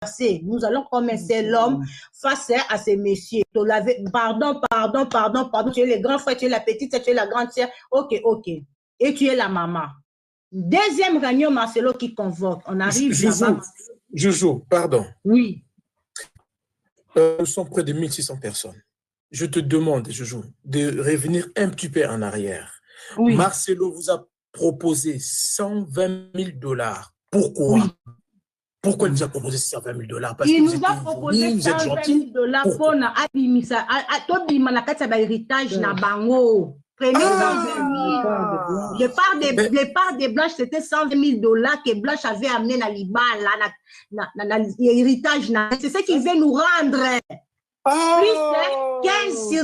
inversé. Nous allons commencer l'homme face à ces messieurs. Pardon, tu es le grand frère, tu es la petite sœur, tu es la grande sœur. Ok. Et tu es la maman. Deuxième réunion, Marcelo qui convoque. On arrive là-bas. Joujou, pardon. Oui. Nous sommes près de 1600 personnes. Je te demande, Joujou, de revenir un petit peu en arrière. Oui. Marcelo vous a proposé 120 000 $. Pourquoi? Oui. Pourquoi il nous a proposé 120 000 $? Parce il que nous a proposé 120 000 $ pour abimisa héritage na bango. Prenez 120 000. Le part des Blanches, c'était 120 000 $ que Blanche avait amené dans l'Ibala, l'héritage. C'est ce qu'il veut nous rendre. Plus 15 sur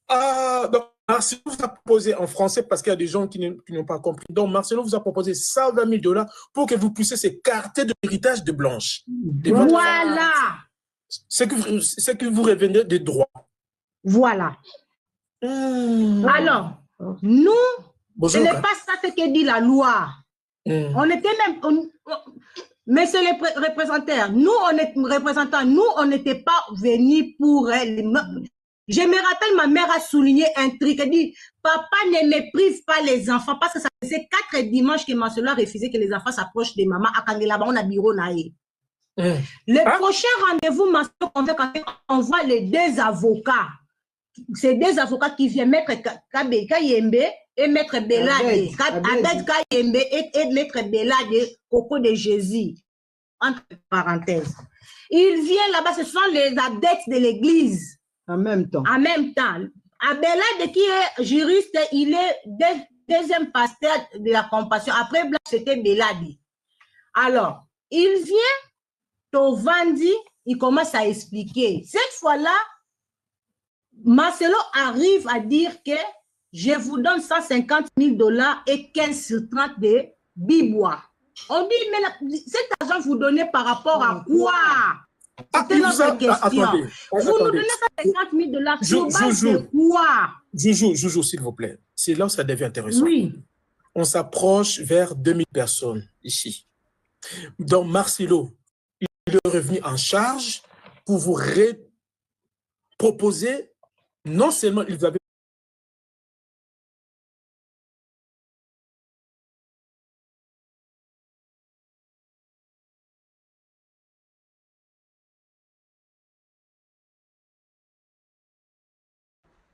30. Donc, Marcelo vous a proposé en français, parce qu'il y a des gens qui n'ont pas compris. Donc, Marcelo vous a proposé 120 000 $ pour que vous puissiez s'écarter de l'héritage de Blanche. Voilà. C'est que vous revenez des droits. Voilà. Alors, nous, ce n'est pas ça ce que dit la loi. On était même... Monsieur le représentant, nous, on n'était pas venus pour... Je me rappelle, ma mère a souligné un truc. Elle dit, papa ne méprise pas les enfants, parce que ça faisait 4 dimanches que Marcelo a refusé que les enfants s'approchent des mamans à Kangelaba, on a bureau naïe. Le prochain rendez-vous, Marcelo, on voit les 2 avocats. Ces 2 avocats qui viennent, Maître Kayembe et Maître Belade. Abed Kayembe et Maître Belade, Coco de Jésus. Entre parenthèses. Ils viennent là-bas, ce sont les adeptes de l'église. En même temps. Abelade qui est juriste, il est deuxième pasteur de la compassion. Après, c'était Belade. Alors, il vient, Tovandi, il commence à expliquer. Cette fois-là, Marcelo arrive à dire que je vous donne 150 000 $ et 15 sur 30 de Bibois. On dit, mais cet argent vous donnez par rapport à quoi? C'était notre question. Vous nous donnez 150 000 $ sur base de quoi? Joujou, s'il vous plaît. C'est là où ça devient intéressant. Oui. On s'approche vers 2000 personnes ici. Donc, Marcelo, il est revenu en charge pour vous proposer, non seulement ils avaient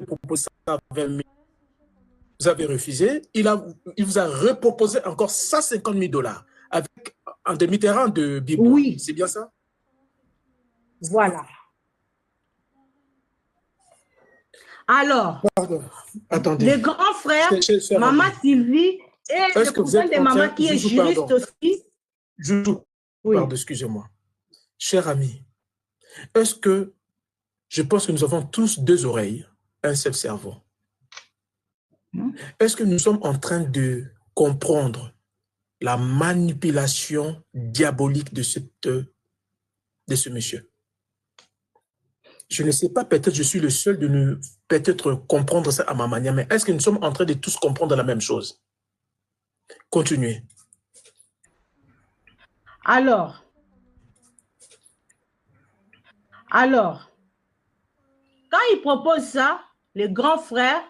proposé 120 000, vous avez refusé, il vous a reproposé encore 150 000 $ avec un demi-terrain de Bible. Oui. C'est bien ça? Voilà. Alors, attendez. Les grands frères, Maman Sylvie et le cousin de maman qui est juriste aussi. Pardon, excusez-moi. Cher ami, est-ce que je pense que nous avons tous 2 oreilles, un seul cerveau? Est-ce que nous sommes en train de comprendre la manipulation diabolique de ce monsieur? Je ne sais pas, peut-être je suis le seul de nous peut-être comprendre ça à ma manière, mais est-ce que nous sommes en train de tous comprendre la même chose? Continuez. Alors, quand il propose ça, le grand frère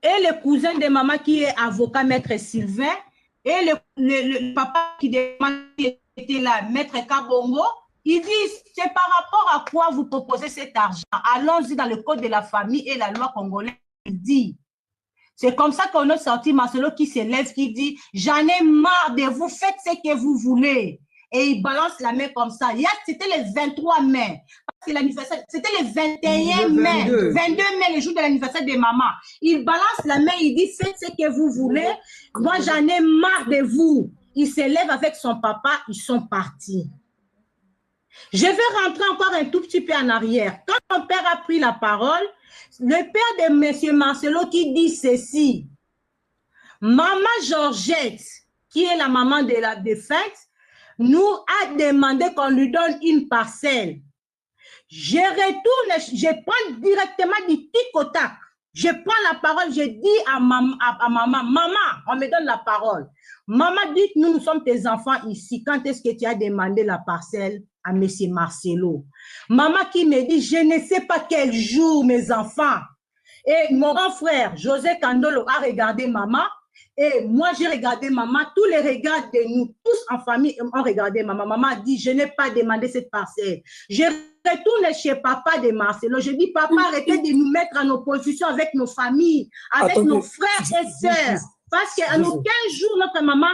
et le cousin de maman qui est avocat, Maître Sylvain, et le papa qui était là, Maître Kabongo, ils disent, c'est par rapport à quoi vous proposez cet argent? Allons-y dans le code de la famille et la loi congolaise dit. C'est comme ça qu'on a sorti Marcelo qui s'élève, qui dit, j'en ai marre de vous, faites ce que vous voulez. Et il balance la main comme ça. C'était le 23 mai. Parce que l'anniversaire, c'était le 21 mai. 22 mai, le jour de l'anniversaire de maman. Il balance la main, il dit, faites ce que vous voulez. Moi, j'en ai marre de vous. Il s'élève avec son papa, ils sont partis. Je vais rentrer encore un tout petit peu en arrière. Quand mon père a pris la parole, le père de M. Marcelo qui dit ceci, Maman Georgette, qui est la maman de la défunte, nous a demandé qu'on lui donne une parcelle. Je retourne, je prends directement du tic au tac. Je prends la parole, je dis à maman, maman, on me donne la parole. Maman dit que nous sommes tes enfants ici. Quand est-ce que tu as demandé la parcelle à M. Marcelo? Maman qui me dit, je ne sais pas quel jour, mes enfants. Et mon grand frère, José Kandolo, a regardé maman. Et moi, j'ai regardé maman. Tous les regards de nous, tous en famille, ont regardé maman. Maman a dit, je n'ai pas demandé cette parcelle. Je retourne chez papa de Marcelo. Je dis, papa, arrêtez de nous mettre en opposition avec nos familles, avec nos frères et sœurs. Parce qu'en aucun jour, notre maman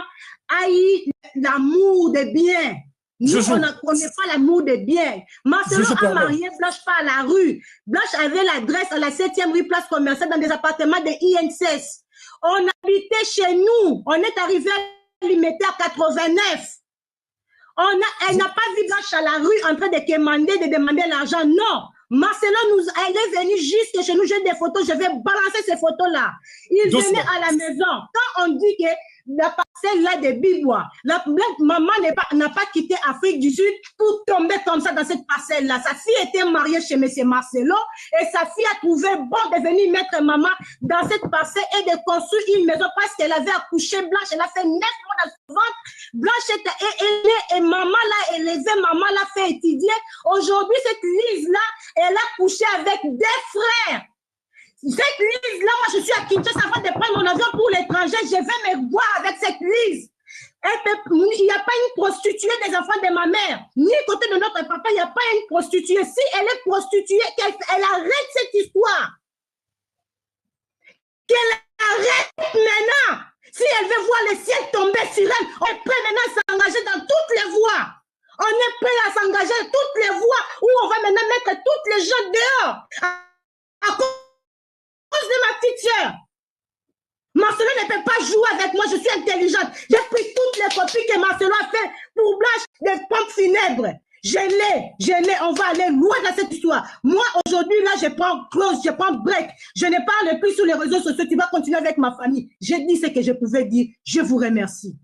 a eu l'amour des biens. Nous, on ne connaît pas l'amour des biens. Marcelo a marié Blanche pas à la rue. Blanche avait l'adresse à la 7e rue Place Commerciale dans des appartements de INSS. On habitait chez nous. On est arrivé à Limité à 89. Elle n'a pas vu Blanche à la rue en train de demander l'argent. Non. Marcelo, elle est venue jusque chez nous. J'ai des photos. Je vais balancer ces photos-là. Il venait à la maison. Quand on dit que la parcelle là de Bibois, maman n'a pas quitté Afrique du Sud pour tomber comme ça dans cette parcelle là. Sa fille était mariée chez M. Marcelo et sa fille a trouvé bon de venir mettre maman dans cette parcelle et de construire une maison parce qu'elle avait accouché Blanche. Elle a fait 9 mois dans son ventre. Blanche est aînée et maman l'a élevée, maman l'a fait étudier. Aujourd'hui, cette Lise là, elle a couché avec des frères. Cette Lise-là, moi, je suis à Kinshasa avant de prendre mon avion pour l'étranger. Je vais me voir avec cette Lise. Il n'y a pas une prostituée des enfants de ma mère. Ni côté de notre papa, il n'y a pas une prostituée. Si elle est prostituée, qu'elle arrête cette histoire. Qu'elle arrête maintenant. Si elle veut voir le ciel tomber sur elle, on est prêt maintenant à s'engager dans toutes les voies. On est prêt à s'engager dans toutes les voies où on va maintenant mettre toutes les gens dehors. À cause de ma petite soeur. Marcelo ne peut pas jouer avec moi, je suis intelligente. J'ai pris toutes les copies que Marcelo a fait pour Blanche des pompes funèbres. Je l'ai, on va aller loin dans cette histoire. Moi, aujourd'hui, là, je prends close, je prends break. Je ne parle plus sur les réseaux sociaux, tu vas continuer avec ma famille. J'ai dit ce que je pouvais dire. Je vous remercie.